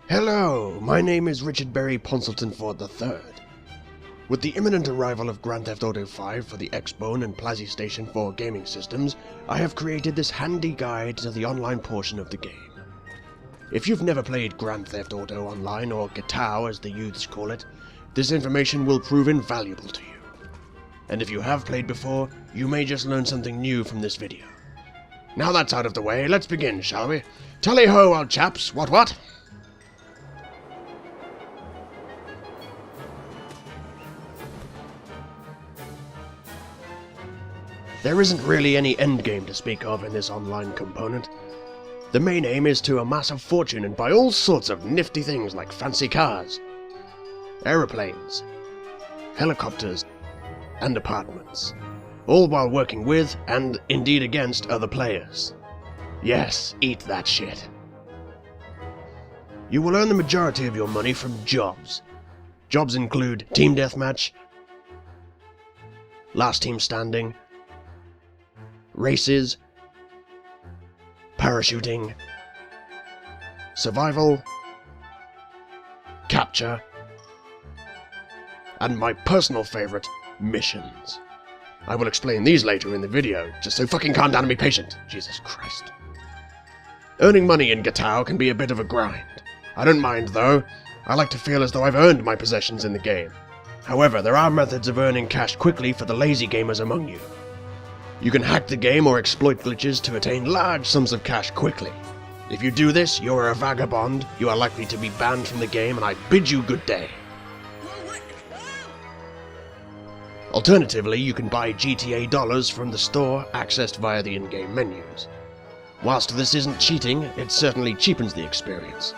Hello, my name is Richardberry Poncletonford III. With the imminent arrival of Grand Theft Auto V for the Xbone and PlayStation 4 gaming systems, I have created this handy guide to the online portion of the game. If you've never played Grand Theft Auto Online, or GTA as the youths call it, this information will prove invaluable to you. And if you have played before, you may just learn something new from this video. Now that's out of the way, let's begin, shall we? Tally-ho, old chaps, what? There isn't really any endgame to speak of in this online component. The main aim is to amass a fortune and buy all sorts of nifty things like fancy cars, aeroplanes, helicopters, and apartments, all while working with, and indeed against, other players. Yes, eat that shit. You will earn the majority of your money from jobs. Jobs include Team Deathmatch, Last Team Standing, races, parachuting, survival, capture, and my personal favorite, missions. I will explain these later in the video, just so fucking calm down and be patient. Jesus Christ. Earning money in GTA can be a bit of a grind. I don't mind though. I like to feel as though I've earned my possessions in the game. However, there are methods of earning cash quickly for the lazy gamers among you. You can hack the game or exploit glitches to attain large sums of cash quickly. If you do this, you are a vagabond, you are likely to be banned from the game, and I bid you good day. Alternatively, you can buy GTA dollars from the store, accessed via the in-game menus. Whilst this isn't cheating, it certainly cheapens the experience.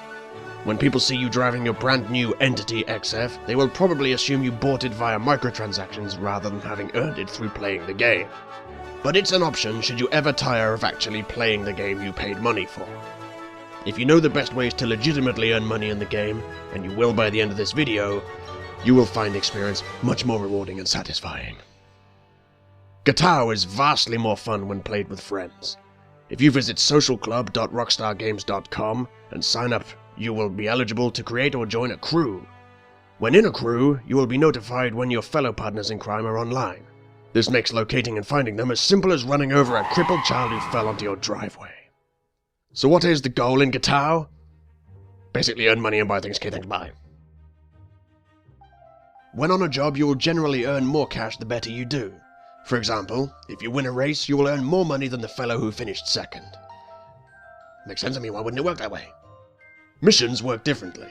When people see you driving your brand new Entity XF, they will probably assume you bought it via microtransactions rather than having earned it through playing the game. But it's an option should you ever tire of actually playing the game you paid money for. If you know the best ways to legitimately earn money in the game, and you will by the end of this video, you will find the experience much more rewarding and satisfying. GTA is vastly more fun when played with friends. If you visit socialclub.rockstargames.com and sign up, you will be eligible to create or join a crew. When in a crew, you will be notified when your fellow partners in crime are online. This makes locating and finding them as simple as running over a crippled child who fell onto your driveway. So what is the goal in GTA? Basically earn money and buy things. Okay, thanks, bye. When on a job, you will generally earn more cash the better you do. For example, if you win a race, you will earn more money than the fellow who finished second. Makes sense to me, why wouldn't it work that way? Missions work differently.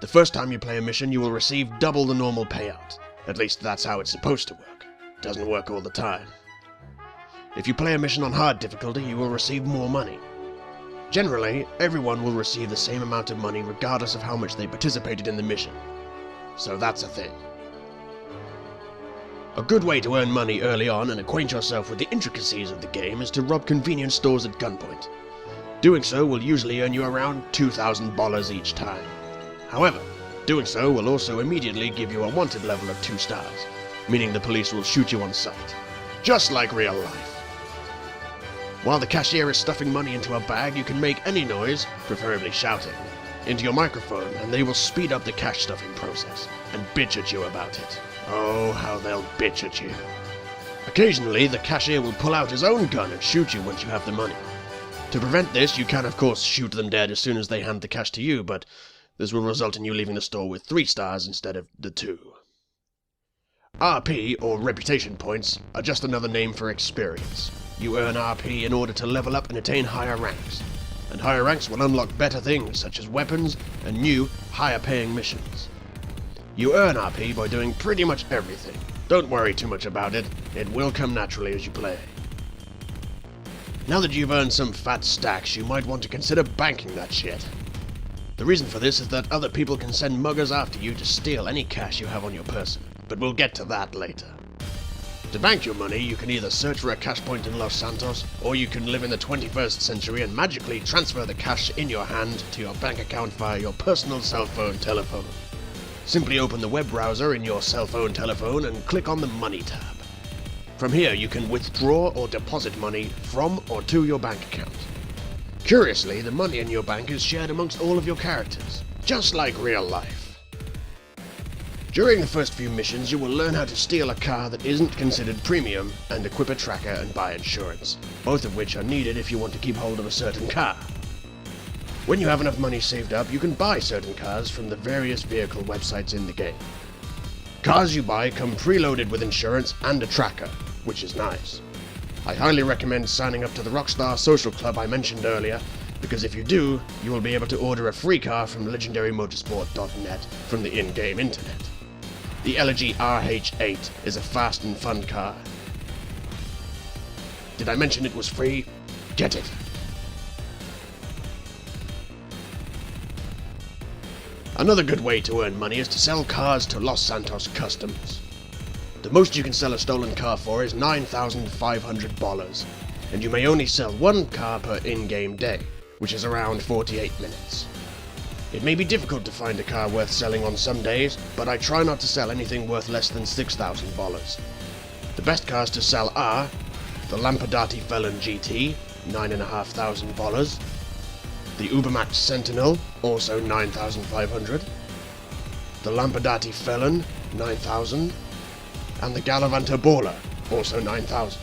The first time you play a mission, you will receive double the normal payout. At least that's how it's supposed to work. Doesn't work all the time. If you play a mission on hard difficulty, you will receive more money. Generally, everyone will receive the same amount of money regardless of how much they participated in the mission. So that's a thing. A good way to earn money early on and acquaint yourself with the intricacies of the game is to rob convenience stores at gunpoint. Doing so will usually earn you around $2,000 each time. However, doing so will also immediately give you a wanted level of 2 stars. Meaning the police will shoot you on sight. Just like real life. While the cashier is stuffing money into a bag, you can make any noise, preferably shouting, into your microphone, and they will speed up the cash stuffing process, and bitch at you about it. Oh, how they'll bitch at you. Occasionally, the cashier will pull out his own gun and shoot you once you have the money. To prevent this, you can of course shoot them dead as soon as they hand the cash to you, but this will result in you leaving the store with 3 stars instead of the 2. RP, or reputation points, are just another name for experience. You earn RP in order to level up and attain higher ranks. And higher ranks will unlock better things, such as weapons and new, higher paying missions. You earn RP by doing pretty much everything. Don't worry too much about it, it will come naturally as you play. Now that you've earned some fat stacks, you might want to consider banking that shit. The reason for this is that other people can send muggers after you to steal any cash you have on your person. But we'll get to that later. To bank your money, you can either search for a cash point in Los Santos, or you can live in the 21st century and magically transfer the cash in your hand to your bank account via your personal cell phone telephone. Simply open the web browser in your cell phone telephone and click on the Money tab. From here, you can withdraw or deposit money from or to your bank account. Curiously, the money in your bank is shared amongst all of your characters, just like real life. During the first few missions, you will learn how to steal a car that isn't considered premium and equip a tracker and buy insurance, both of which are needed if you want to keep hold of a certain car. When you have enough money saved up, you can buy certain cars from the various vehicle websites in the game. Cars you buy come preloaded with insurance and a tracker, which is nice. I highly recommend signing up to the Rockstar Social Club I mentioned earlier, because if you do, you will be able to order a free car from legendarymotorsport.net from the in-game internet. The LG RH8 is a fast and fun car. Did I mention it was free? Get it! Another good way to earn money is to sell cars to Los Santos Customs. The most you can sell a stolen car for is $9,500, and you may only sell one car per in-game day, which is around 48 minutes. It may be difficult to find a car worth selling on some days, but I try not to sell anything worth less than $6,000. The best cars to sell are the Lampadati Felon GT, $9,500, the Ubermax Sentinel, also $9,500, the Lampadati Felon, $9,000, and the Galavanta Baller, also $9,000.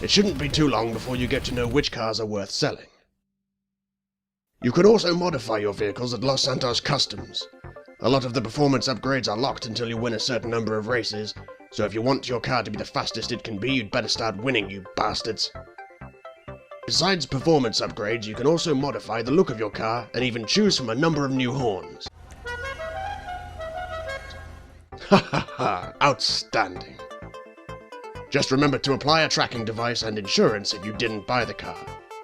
It shouldn't be too long before you get to know which cars are worth selling. You can also modify your vehicles at Los Santos Customs. A lot of the performance upgrades are locked until you win a certain number of races, so if you want your car to be the fastest it can be, you'd better start winning, you bastards. Besides performance upgrades, you can also modify the look of your car and even choose from a number of new horns. Ha ha ha, outstanding. Just remember to apply a tracking device and insurance if you didn't buy the car.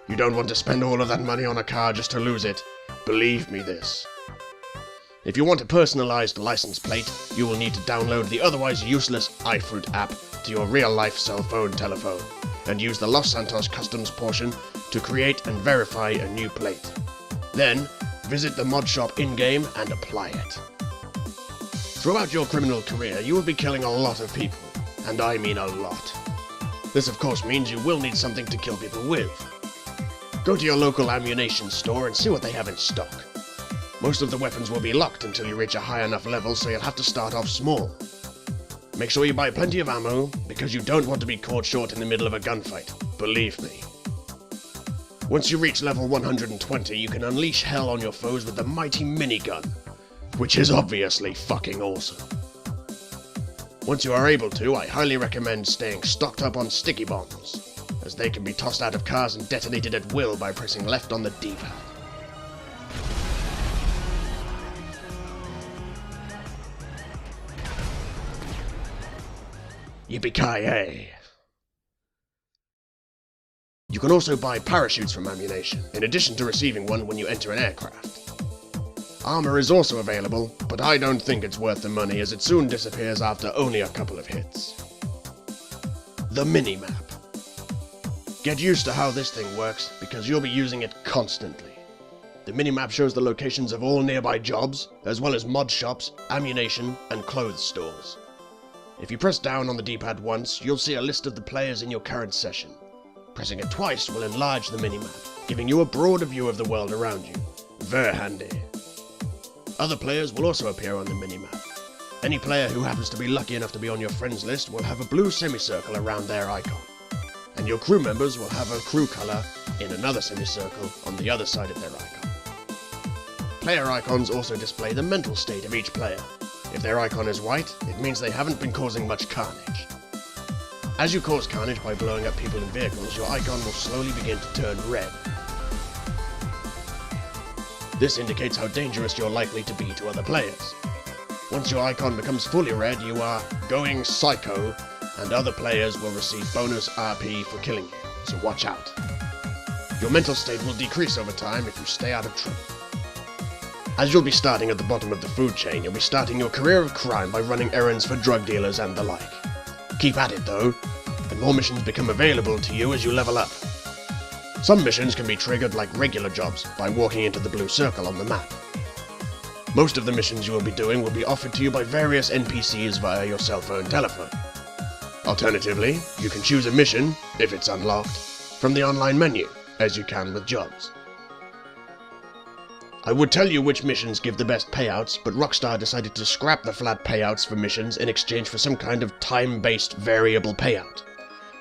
You don't want to spend all of that money on a car just to lose it. Believe me this. If you want a personalized license plate, you will need to download the otherwise useless iFruit app to your real-life cell phone telephone, and use the Los Santos Customs portion to create and verify a new plate. Then, visit the mod shop in-game and apply it. Throughout your criminal career, you will be killing a lot of people, and I mean a lot. This of course means you will need something to kill people with. Go to your local ammunition store and see what they have in stock. Most of the weapons will be locked until you reach a high enough level, so you'll have to start off small. Make sure you buy plenty of ammo, because you don't want to be caught short in the middle of a gunfight, believe me. Once you reach level 120, you can unleash hell on your foes with the mighty minigun, which is obviously fucking awesome. Once you are able to, I highly recommend staying stocked up on sticky bombs, as they can be tossed out of cars and detonated at will by pressing left on the D-pad. Yippee-ki-yay! You can also buy parachutes from ammunition, in addition to receiving one when you enter an aircraft. Armor is also available, but I don't think it's worth the money as it soon disappears after only a couple of hits. The minimap. Get used to how this thing works, because you'll be using it constantly. The minimap shows the locations of all nearby jobs, as well as mod shops, ammunition, and clothes stores. If you press down on the D-pad once, you'll see a list of the players in your current session. Pressing it twice will enlarge the minimap, giving you a broader view of the world around you. Very handy. Other players will also appear on the minimap. Any player who happens to be lucky enough to be on your friends list will have a blue semicircle around their icon. And your crew members will have a crew color in another semicircle on the other side of their icon. Player icons also display the mental state of each player. If their icon is white, it means they haven't been causing much carnage. As you cause carnage by blowing up people and vehicles, your icon will slowly begin to turn red. This indicates how dangerous you're likely to be to other players. Once your icon becomes fully red, you are going psycho, and other players will receive bonus RP for killing you, so watch out. Your mental state will decrease over time if you stay out of trouble. As you'll be starting at the bottom of the food chain, you'll be starting your career of crime by running errands for drug dealers and the like. Keep at it though, and more missions become available to you as you level up. Some missions can be triggered like regular jobs by walking into the blue circle on the map. Most of the missions you will be doing will be offered to you by various NPCs via your cell phone telephone. Alternatively, you can choose a mission, if it's unlocked, from the online menu, as you can with jobs. I would tell you which missions give the best payouts, but Rockstar decided to scrap the flat payouts for missions in exchange for some kind of time-based variable payout.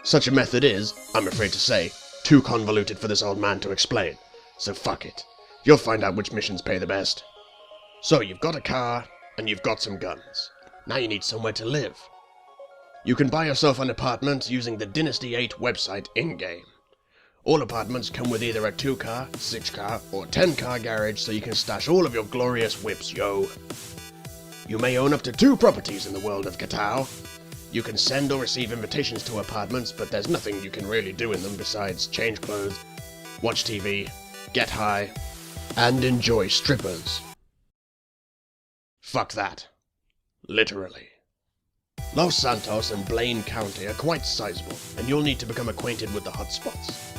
Such a method is, I'm afraid to say, too convoluted for this old man to explain, so fuck it. You'll find out which missions pay the best. So you've got a car, and you've got some guns. Now you need somewhere to live. You can buy yourself an apartment using the Dynasty 8 website in-game. All apartments come with either a 2-car, 6-car, or 10-car garage so you can stash all of your glorious whips, yo. You may own up to 2 properties in the world of Cacao. You can send or receive invitations to apartments, but there's nothing you can really do in them besides change clothes, watch TV, get high, and enjoy strippers. Fuck that. Literally. Los Santos and Blaine County are quite sizable, and you'll need to become acquainted with the hotspots.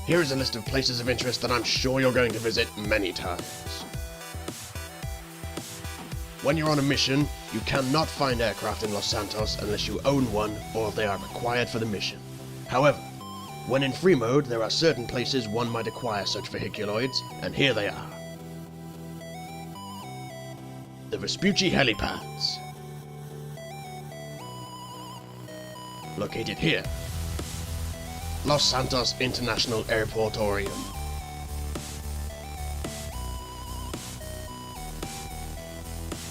Here is a list of places of interest that I'm sure you're going to visit many times. When you're on a mission, you cannot find aircraft in Los Santos unless you own one or they are required for the mission. However, when in free mode, there are certain places one might acquire such vehiculoids, and here they are. The Vespucci helipads. Located here. Los Santos International Airportorium.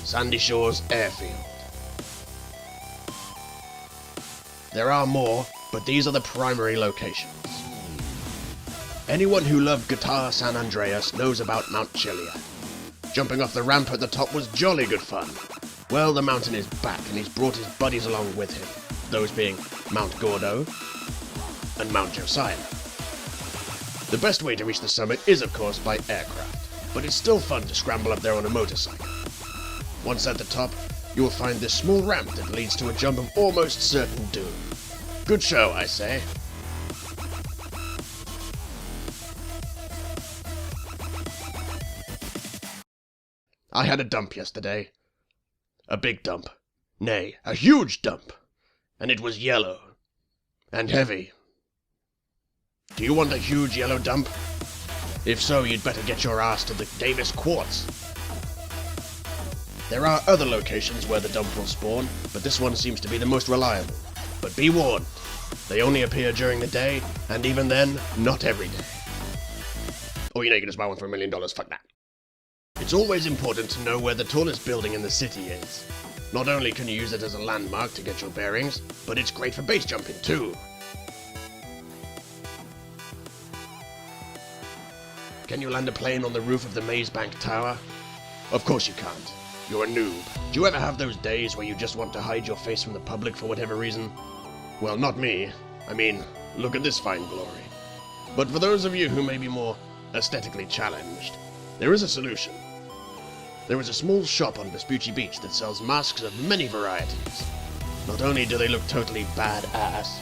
Sandy Shores Airfield. There are more, but these are the primary locations. Anyone who loved Guitar San Andreas knows about Mount Chiliad. Jumping off the ramp at the top was jolly good fun. Well, the mountain is back and he's brought his buddies along with him, those being Mount Gordo and Mount Josiah. The best way to reach the summit is of course by aircraft, but it's still fun to scramble up there on a motorcycle. Once at the top, you will find this small ramp that leads to a jump of almost certain doom. Good show, I say. I had a dump yesterday. A big dump. Nay, a huge dump. And it was yellow. And heavy. Do you want a huge yellow dump? If so, you'd better get your ass to the Davis Quartz. There are other locations where the dump will spawn, but this one seems to be the most reliable. But be warned, they only appear during the day, and even then, not every day. Or you know, you can just buy one for $1 million, fuck that. It's always important to know where the tallest building in the city is. Not only can you use it as a landmark to get your bearings, but it's great for base jumping too. Can you land a plane on the roof of the Maze Bank Tower? Of course you can't. You're a noob. Do you ever have those days where you just want to hide your face from the public for whatever reason? Well, not me. I mean, look at this fine glory. But for those of you who may be more aesthetically challenged, there is a solution. There is a small shop on Vespucci Beach that sells masks of many varieties. Not only do they look totally badass,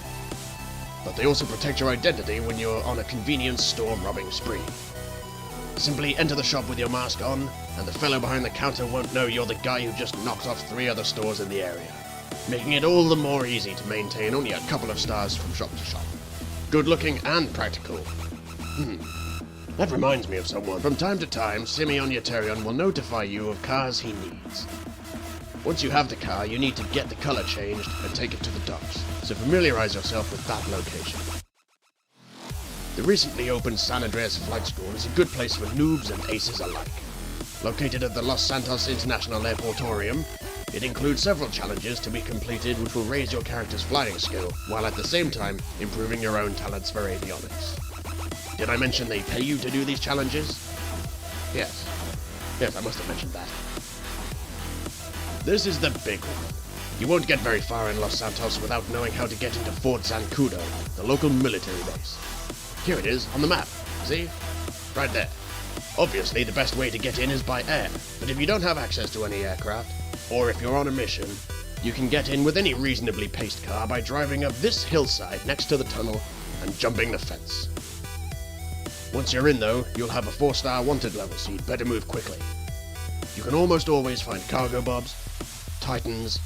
but they also protect your identity when you're on a convenience store robbing spree. Simply enter the shop with your mask on, and the fellow behind the counter won't know you're the guy who just knocked off 3 other stores in the area, making it all the more easy to maintain only a couple of stars from shop to shop. Good looking and practical. That reminds me of someone. From time to time, Simeon Yetarian will notify you of cars he needs. Once you have the car, you need to get the color changed and take it to the docks, so familiarize yourself with that location. The recently opened San Andreas Flight School is a good place for noobs and aces alike. Located at the Los Santos International Airportorium, it includes several challenges to be completed which will raise your character's flying skill, while at the same time improving your own talents for avionics. Did I mention they pay you to do these challenges? Yes, I must have mentioned that. This is the big one. You won't get very far in Los Santos without knowing how to get into Fort Zancudo, the local military base. Here it is, on the map. See? Right there. Obviously, the best way to get in is by air, but if you don't have access to any aircraft, or if you're on a mission, you can get in with any reasonably paced car by driving up this hillside next to the tunnel and jumping the fence. Once you're in though, you'll have a 4-star wanted level, so you'd better move quickly. You can almost always find cargo bobs, titans,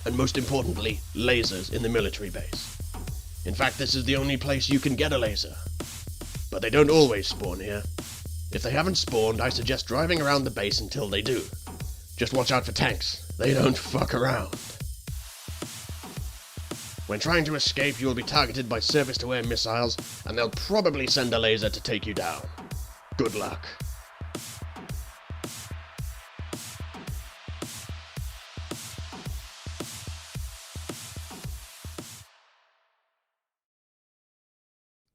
and most importantly, lasers in the military base. In fact, this is the only place you can get a laser. But they don't always spawn here. If they haven't spawned, I suggest driving around the base until they do. Just watch out for tanks. They don't fuck around. When trying to escape, you will be targeted by surface-to-air missiles, and they'll probably send a laser to take you down. Good luck.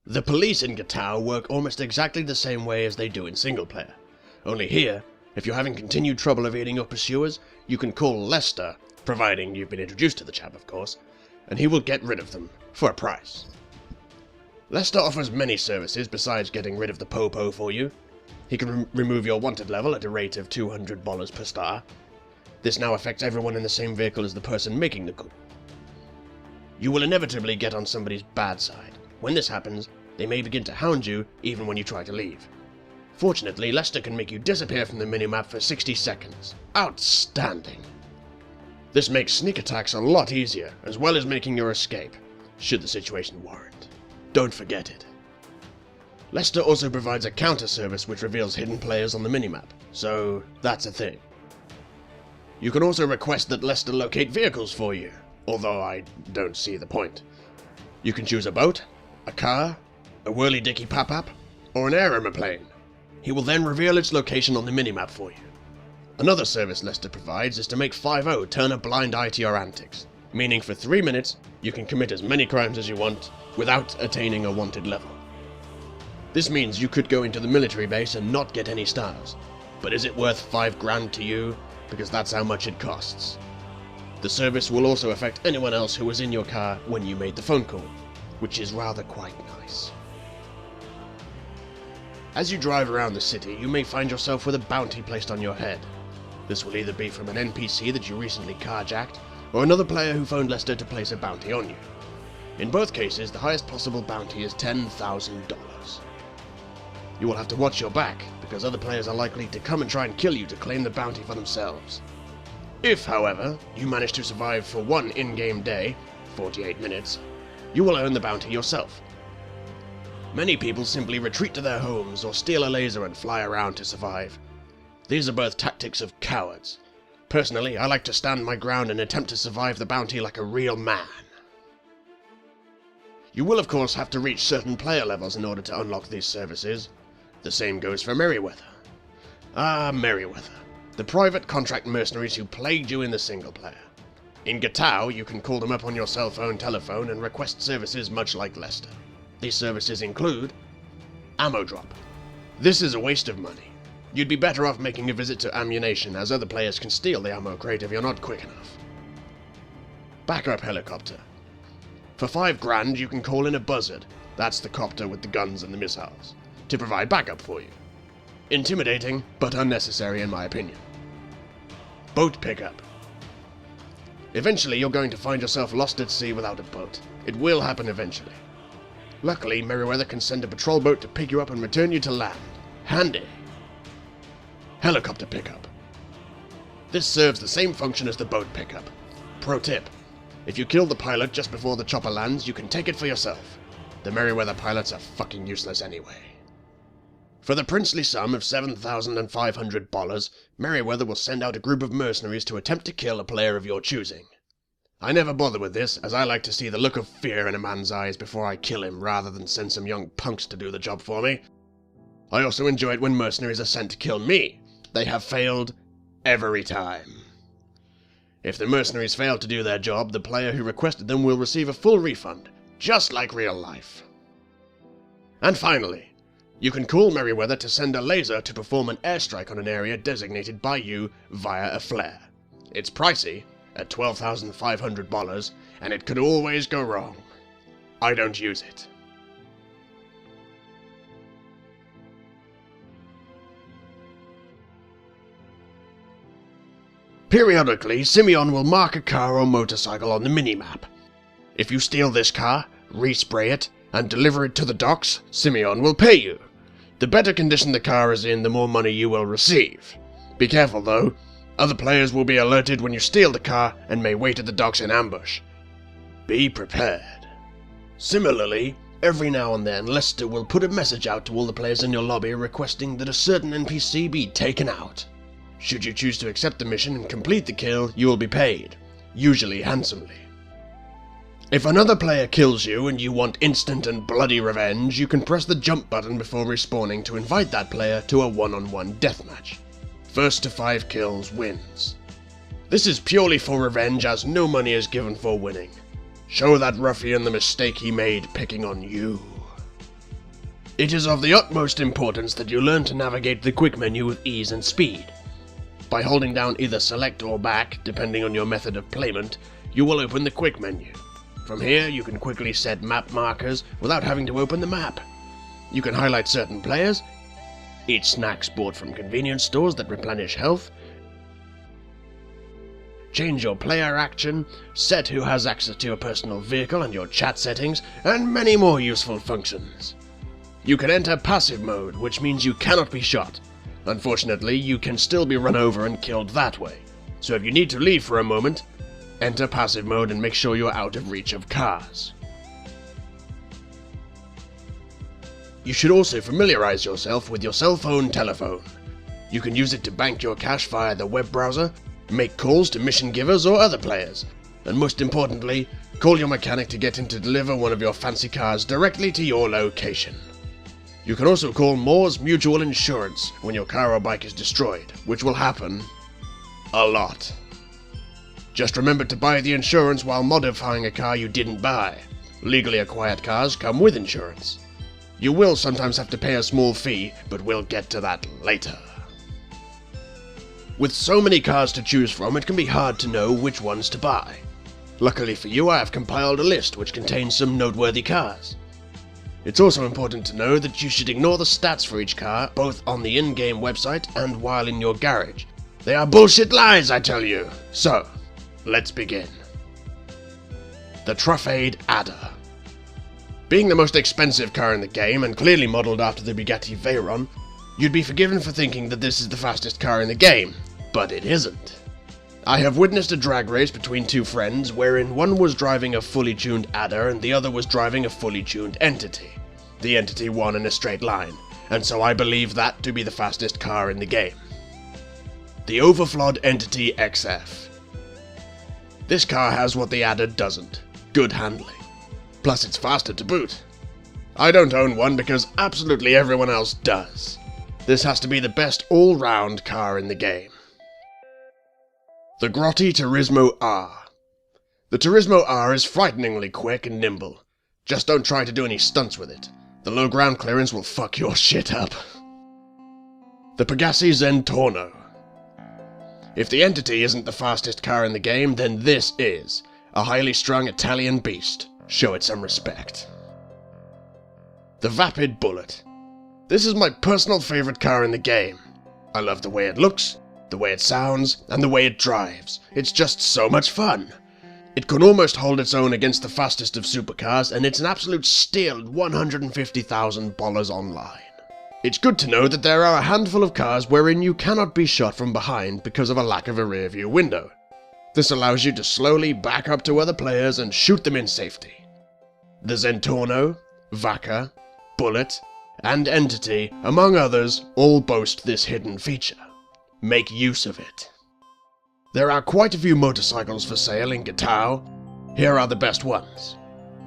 The police in Gatow work almost exactly the same way as they do in single-player. Only here, if you're having continued trouble evading your pursuers, you can call Lester, providing you've been introduced to the chap, of course, and he will get rid of them, for a price. Lester offers many services besides getting rid of the Popo for you. He can remove your wanted level at a rate of $200 per star. This now affects everyone in the same vehicle as the person making the coup. You will inevitably get on somebody's bad side. When this happens, they may begin to hound you even when you try to leave. Fortunately, Lester can make you disappear from the minimap for 60 seconds. Outstanding! This makes sneak attacks a lot easier, as well as making your escape, should the situation warrant. Don't forget it. Lester also provides a counter service which reveals hidden players on the minimap, so that's a thing. You can also request that Lester locate vehicles for you, although I don't see the point. You can choose a boat, a car, a whirly-dicky pop-up, or an aeroplane. He will then reveal its location on the minimap for you. Another service Lester provides is to make 5-0 turn a blind eye to your antics, meaning for 3 minutes you can commit as many crimes as you want without attaining a wanted level. This means you could go into the military base and not get any stars, but is it worth $5,000 to you? Because that's how much it costs. The service will also affect anyone else who was in your car when you made the phone call, which is rather quite nice. As you drive around the city, you may find yourself with a bounty placed on your head. This will either be from an NPC that you recently carjacked, or another player who phoned Lester to place a bounty on you. In both cases, the highest possible bounty is $10,000. You will have to watch your back, because other players are likely to come and try and kill you to claim the bounty for themselves. If, however, you manage to survive for one in-game day, 48 minutes, you will earn the bounty yourself. Many people simply retreat to their homes or steal a laser and fly around to survive. These are both tactics of cowards. Personally, I like to stand my ground and attempt to survive the bounty like a real man. You will of course have to reach certain player levels in order to unlock these services. The same goes for Merryweather. Ah, Merryweather, the private contract mercenaries who plagued you in the single player. In Gatow, you can call them up on your cell phone telephone and request services much like Lester. These services include ammo drop. This is a waste of money. You'd be better off making a visit to ammunition, as other players can steal the ammo crate if you're not quick enough. Backup helicopter. For $5,000 you can call in a buzzard, that's the copter with the guns and the missiles, to provide backup for you. Intimidating, but unnecessary in my opinion. Boat pickup. Eventually you're going to find yourself lost at sea without a boat. It will happen eventually. Luckily, Merryweather can send a patrol boat to pick you up and return you to land. Handy. Helicopter pickup. This serves the same function as the boat pickup. Pro tip: if you kill the pilot just before the chopper lands, you can take it for yourself. The Merryweather pilots are fucking useless anyway. For the princely sum of $7,500, Merryweather will send out a group of mercenaries to attempt to kill a player of your choosing. I never bother with this, as I like to see the look of fear in a man's eyes before I kill him, rather than send some young punks to do the job for me. I also enjoy it when mercenaries are sent to kill me. They have failed every time. If the mercenaries fail to do their job, the player who requested them will receive a full refund, just like real life. And finally, you can call Merryweather to send a laser to perform an airstrike on an area designated by you via a flare. It's pricey, at $12,500, and it could always go wrong. I don't use it. Periodically, Simeon will mark a car or motorcycle on the minimap. If you steal this car, respray it, and deliver it to the docks, Simeon will pay you. The better condition the car is in, the more money you will receive. Be careful though. Other players will be alerted when you steal the car and may wait at the docks in ambush. Be prepared. Similarly, Every now and then, Lester will put a message out to all the players in your lobby requesting that a certain NPC be taken out. Should you choose to accept the mission and complete the kill, you will be paid, usually handsomely. If another player kills you and you want instant and bloody revenge, you can press the jump button before respawning to invite that player to a one-on-one deathmatch. First to 5 kills wins. This is purely for revenge, as no money is given for winning. Show that ruffian the mistake he made picking on you. It is of the utmost importance that you learn to navigate the quick menu with ease and speed. By holding down either select or back, depending on your method of playment, you will open the quick menu. From here, you can quickly set map markers without having to open the map. You can highlight certain players, eat snacks bought from convenience stores that replenish health, change your player action, set who has access to your personal vehicle and your chat settings, and many more useful functions. You can enter passive mode, which means you cannot be shot. Unfortunately, you can still be run over and killed that way. So if you need to leave for a moment, enter passive mode and make sure you're out of reach of cars. You should also familiarize yourself with your cell phone telephone. You can use it to bank your cash via the web browser, make calls to mission givers or other players, and most importantly, call your mechanic to get him to deliver one of your fancy cars directly to your location. You can also call Moore's Mutual Insurance when your car or bike is destroyed, which will happen a lot. Just remember to buy the insurance while modifying a car you didn't buy. Legally acquired cars come with insurance. You will sometimes have to pay a small fee, but we'll get to that later. With so many cars to choose from, it can be hard to know which ones to buy. Luckily for you, I have compiled a list which contains some noteworthy cars. It's also important to know that you should ignore the stats for each car, both on the in-game website and while in your garage. They are bullshit lies, I tell you! So, let's begin. The Truffade Adder. Being the most expensive car in the game, and clearly modelled after the Bugatti Veyron, you'd be forgiven for thinking that this is the fastest car in the game, but it isn't. I have witnessed a drag race between two friends, wherein one was driving a fully tuned Adder and the other was driving a fully tuned Entity. The Entity won in a straight line, and so I believe that to be the fastest car in the game. The Overflod Entity XF. This car has what the Adder doesn't: good handling. Plus it's faster to boot. I don't own one because absolutely everyone else does. This has to be the best all-round car in the game. The Grotti Turismo R. The Turismo R is frighteningly quick and nimble. Just don't try to do any stunts with it. The low ground clearance will fuck your shit up. The Pegassi Zentorno. If the Entity isn't the fastest car in the game, then this is. A highly strung Italian beast. Show it some respect. The Vapid Bullet. This is my personal favorite car in the game. I love the way it looks, the way it sounds, and the way it drives. It's just so much fun. It can almost hold its own against the fastest of supercars, and it's an absolute steal at $150,000 online. It's good to know that there are a handful of cars wherein you cannot be shot from behind because of a lack of a rear view window. This allows you to slowly back up to other players and shoot them in safety. The Zentorno, Vaca, Bullet, and Entity, among others, all boast this hidden feature. Make use of it. There are quite a few motorcycles for sale in Gitao. Here are the best ones.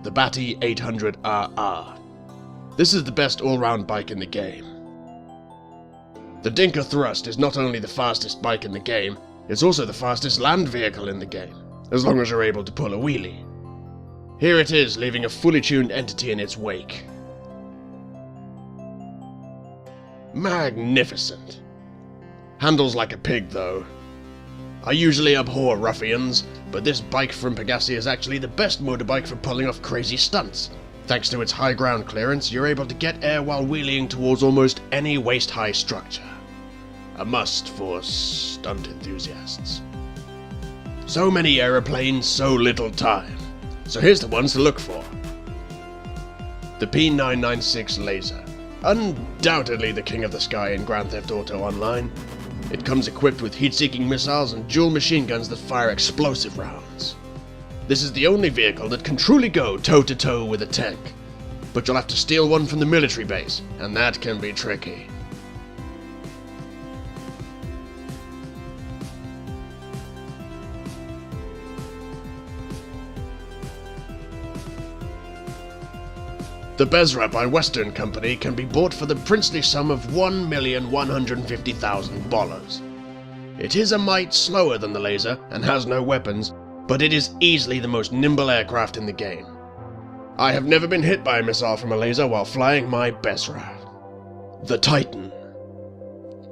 The Batti 800RR. This is the best all-round bike in the game. The Dinka Thrust is not only the fastest bike in the game, it's also the fastest land vehicle in the game, as long as you're able to pull a wheelie. Here it is, leaving a fully tuned Entity in its wake. Magnificent. Handles like a pig, though. I usually abhor ruffians, but this bike from Pegassi is actually the best motorbike for pulling off crazy stunts. Thanks to its high ground clearance, you're able to get air while wheeling towards almost any waist-high structure. A must for stunt enthusiasts. So many aeroplanes, so little time. So here's the ones to look for. The P996 Laser. Undoubtedly the king of the sky in Grand Theft Auto Online. It comes equipped with heat-seeking missiles and dual machine guns that fire explosive rounds. This is the only vehicle that can truly go toe-to-toe with a tank. but you'll have to steal one from the military base, and that can be tricky. The Bezra by Western Company can be bought for the princely sum of $1,150,000. It is a mite slower than the laser and has no weapons, but it is easily the most nimble aircraft in the game. I have never been hit by a missile from a laser while flying my Bezra. The Titan.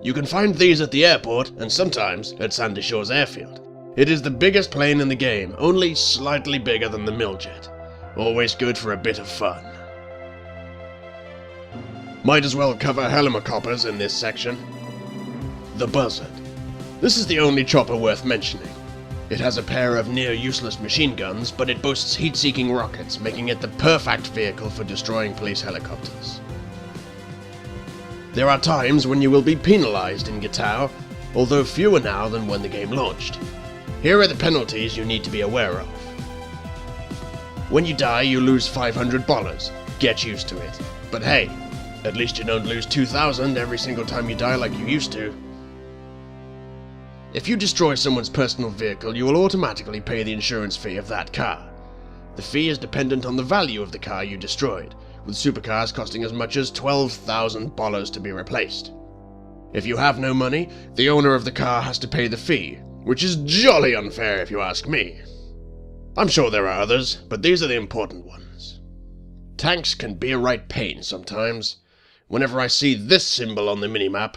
You can find these at the airport and sometimes at Sandy Shores Airfield. It is the biggest plane in the game, only slightly bigger than the Miljet. Always good for a bit of fun. Might as well cover helicopters in this section. The Buzzard. This is the only chopper worth mentioning. It has a pair of near-useless machine guns, but it boasts heat-seeking rockets, making it the perfect vehicle for destroying police helicopters. There are times when you will be penalized in Gatow, although fewer now than when the game launched. Here are the penalties you need to be aware of. When you die, you lose $500. Get used to it. But hey, at least you don't lose $2,000 every single time you die like you used to. If you destroy someone's personal vehicle, you will automatically pay the insurance fee of that car. The fee is dependent on the value of the car you destroyed, with supercars costing as much as $12,000 to be replaced. If you have no money, the owner of the car has to pay the fee, which is jolly unfair if you ask me. I'm sure there are others, but these are the important ones. Tanks can be a right pain sometimes. Whenever I see this symbol on the minimap,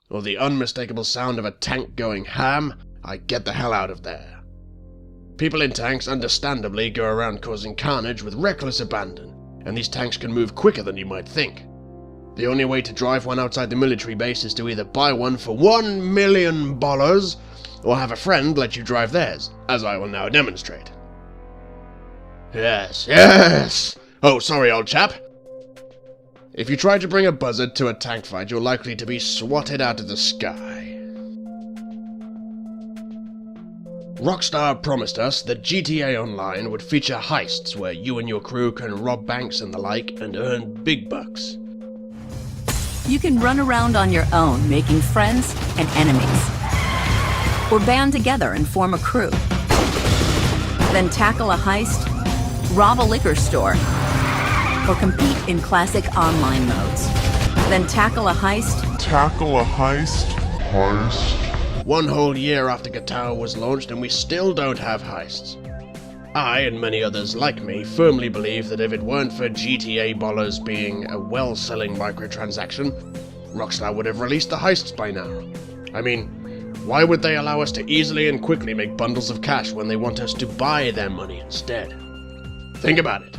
or the unmistakable sound of a tank going ham, I get the hell out of there. People in tanks understandably go around causing carnage with reckless abandon, and these tanks can move quicker than you might think. The only way to drive one outside the military base is to either buy one for $1 million, or have a friend let you drive theirs, as I will now demonstrate. Yes! Oh, sorry, old chap. If you try to bring a buzzard to a tank fight, you're likely to be swatted out of the sky. Rockstar promised us that GTA Online would feature heists where you and your crew can rob banks and the like and earn big bucks. You can run around on your own, making friends and enemies. Or band together and form a crew. Then tackle a heist, rob a liquor store, or compete in classic online modes. Then tackle a heist. One whole year after Gatow was launched and we still don't have heists. I, and many others like me, firmly believe that if it weren't for GTA Bollers being a well-selling microtransaction, Rockstar would have released the heists by now. I mean, why would they allow us to easily and quickly make bundles of cash when they want us to buy their money instead? Think about it.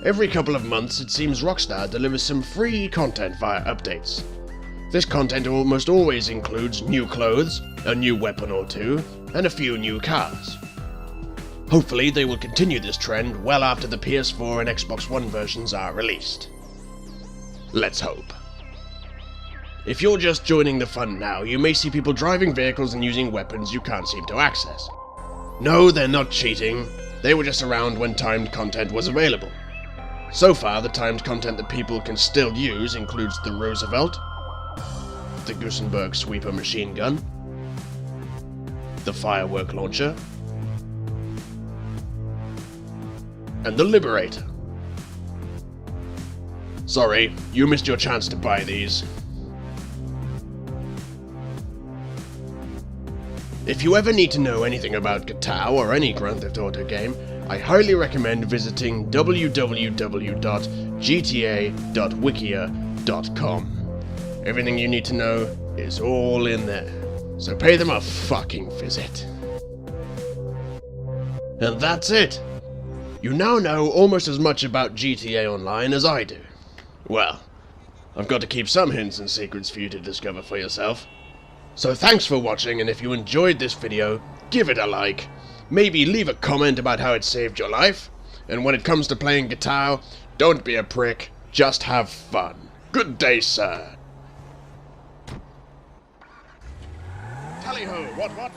Every couple of months, it seems Rockstar delivers some free content via updates. This content almost always includes new clothes, a new weapon or two, and a few new cars. Hopefully, they will continue this trend well after the PS4 and Xbox One versions are released. Let's hope. If you're just joining the fun now, you may see people driving vehicles and using weapons you can't seem to access. No, they're not cheating. They were just around when timed content was available. So far, the timed content that people can still use includes the Roosevelt, the Gusenberg Sweeper machine gun, the firework launcher, and the Liberator. Sorry, you missed your chance to buy these. If you ever need to know anything about Gatow or any Grand Theft Auto game, I highly recommend visiting www.gta.wikia.com. Everything you need to know is all in there, so pay them a fucking visit. And that's it! You now know almost as much about GTA Online as I do. Well, I've got to keep some hints and secrets for you to discover for yourself. So thanks for watching, and if you enjoyed this video, give it a like. Maybe leave a comment about how it saved your life. And when it comes to playing Gatow, don't be a prick, just have fun. Good day, sir. Tally-ho, what?